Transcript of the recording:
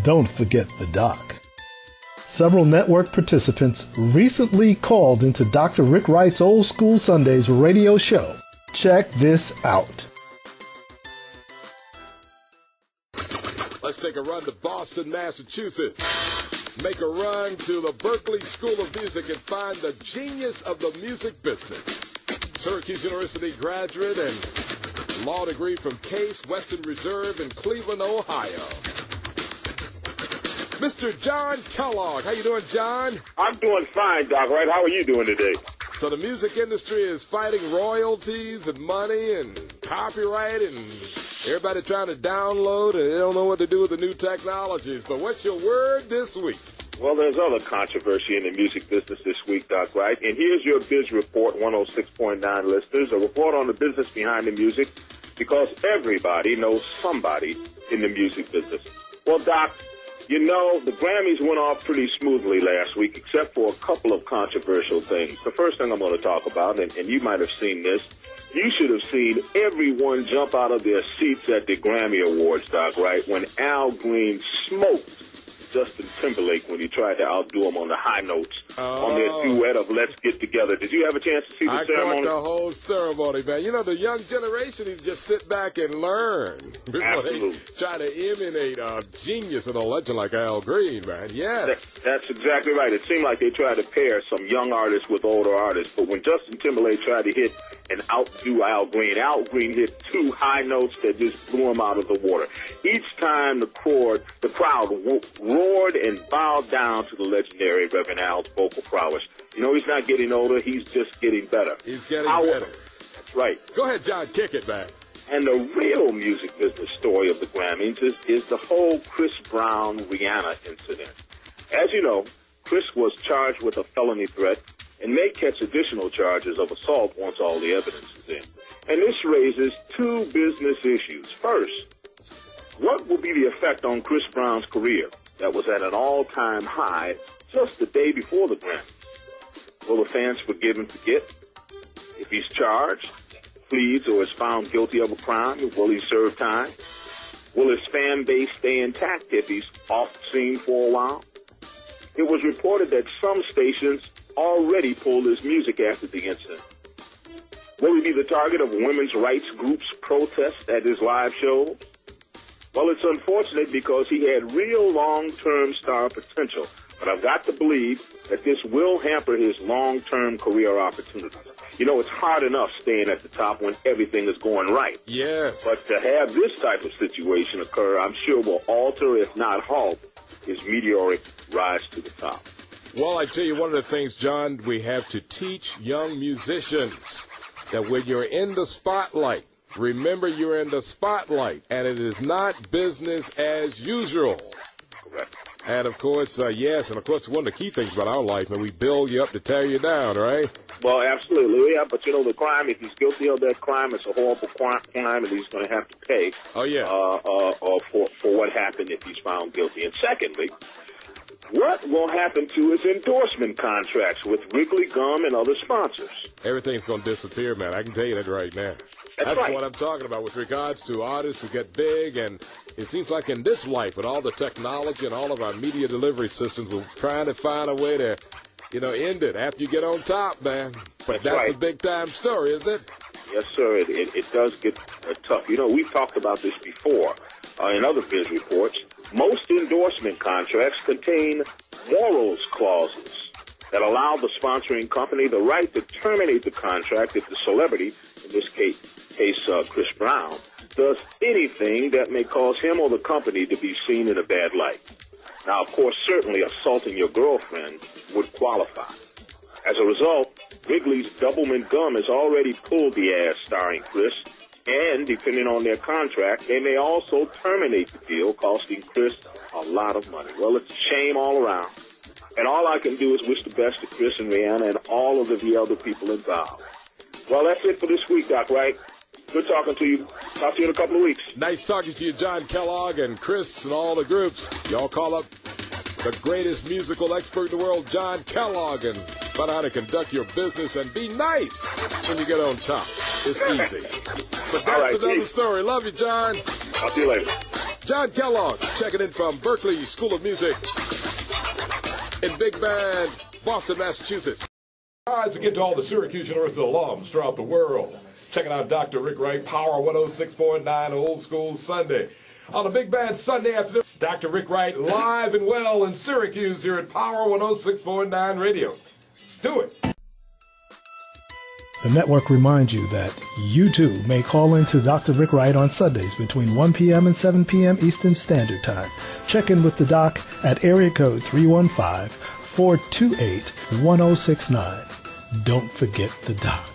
Don't forget the doc. Several network participants recently called into Dr. Rick Wright's Old School Sundays radio show. Check this out. Let's take a run to Boston, Massachusetts. Make a run to the Berklee School of Music and find the genius of the music business. Syracuse University graduate and law degree from Case Western Reserve in Cleveland, Ohio. Mr. John Kellogg. How you doing, John? I'm doing fine, Doc Wright. How are you doing today? So the music industry is fighting royalties and money and copyright and everybody trying to download and they don't know what to do with the new technologies. But what's your word this week? Well, there's other controversy in the music business this week, Doc Wright. And here's your Biz Report, 106.9 listeners, a report on the business behind the music, because everybody knows somebody in the music business. Well, Doc, you know, the Grammys went off pretty smoothly last week, except for a couple of controversial things. The first thing I'm going to talk about, and you might have seen this, you should have seen everyone jump out of their seats at the Grammy Awards, Doc Wright, when Al Green smoked Justin Timberlake when he tried to outdo him on the high notes on their duet of Let's Get Together. Did you have a chance to see the ceremony? I caught the whole ceremony, man. You know, the young generation needs to just sit back and learn before Absolutely. they try to emulate a genius and a legend like Al Green, man. Yes. That's exactly right. It seemed like they tried to pair some young artists with older artists, but when Justin Timberlake tried to hit and outdo Al Green hit two high notes that just blew him out of the water. Each time the crowd roared and bowed down to the legendary Reverend Al's vocal prowess. You know, he's not getting older, he's just getting better. He's getting better. That's right. Go ahead, John, kick it, man. And the real music business story of the Grammys is the whole Chris Brown Rihanna incident. As you know, Chris was charged with a felony threat and may catch additional charges of assault once all the evidence is in. And this raises two business issues. First, what will be the effect on Chris Brown's career that was at an all-time high just the day before the Grammys? Will the fans forgive and forget? If he's charged, pleads, or is found guilty of a crime, will he serve time? Will his fan base stay intact if he's off the scene for a while? It was reported that some stations already pulled his music after the incident. Will he be the target of women's rights groups' protests at his live shows? Well, it's unfortunate because he had real long-term star potential, but I've got to believe that this will hamper his long-term career opportunities. You know, it's hard enough staying at the top when everything is going right. Yes. But to have this type of situation occur, I'm sure will alter, if not halt, his meteoric rise to the top. Well, I tell you, one of the things, John, we have to teach young musicians that when you're in the spotlight, remember you're in the spotlight, and it is not business as usual. Correct. And, of course, yes, and, of course, one of the key things about our life, man, we build you up to tear you down, right? Well, absolutely, yeah, but, you know, the crime, if he's guilty of that crime, it's a horrible crime, and he's going to have to pay for what happened if he's found guilty. And secondly, what will happen to his endorsement contracts with Wrigley Gum and other sponsors? Everything's going to disappear, man. I can tell you that right now. That's right. What I'm talking about with regards to artists who get big, and it seems like in this life, with all the technology and all of our media delivery systems, we're trying to find a way to, end it after you get on top, man. But that's right. a big-time story, isn't it? Yes, sir. It does get tough. You know, we've talked about this before in other biz reports. Most endorsement contracts contain morals clauses that allow the sponsoring company the right to terminate the contract if the celebrity, in this case Chris Brown, does anything that may cause him or the company to be seen in a bad light. Now, of course, certainly assaulting your girlfriend would qualify. As a result, Wrigley's Doublemint Gum has already pulled the ad starring Chris, and depending on their contract, they may also terminate the deal, costing Chris a lot of money. Well, it's a shame all around. And all I can do is wish the best to Chris and Rihanna and all of the other people involved. Well, that's it for this week, Doc Wright. Good talking to you. Talk to you in a couple of weeks. Nice talking to you, John Kellogg and Chris and all the groups. Y'all call up the greatest musical expert in the world, John Kellogg, and find out how to conduct your business and be nice when you get on top. It's easy. But that's another story. Love you, John. Talk to you later. John Kellogg checking in from Berkeley School of Music in Big Bend, Boston, Massachusetts. All right, so get to all the Syracuse University alums throughout the world. Checking out Dr. Rick Wright, Power 106.9 Old School Sunday. On a big bad Sunday afternoon, Dr. Rick Wright live and well in Syracuse here at Power 106.9 Radio. Do it. The network reminds you that you too may call in to Dr. Rick Wright on Sundays between 1 p.m. and 7 p.m. Eastern Standard Time. Check in with the doc at area code 315-428-1069. Don't forget the doc.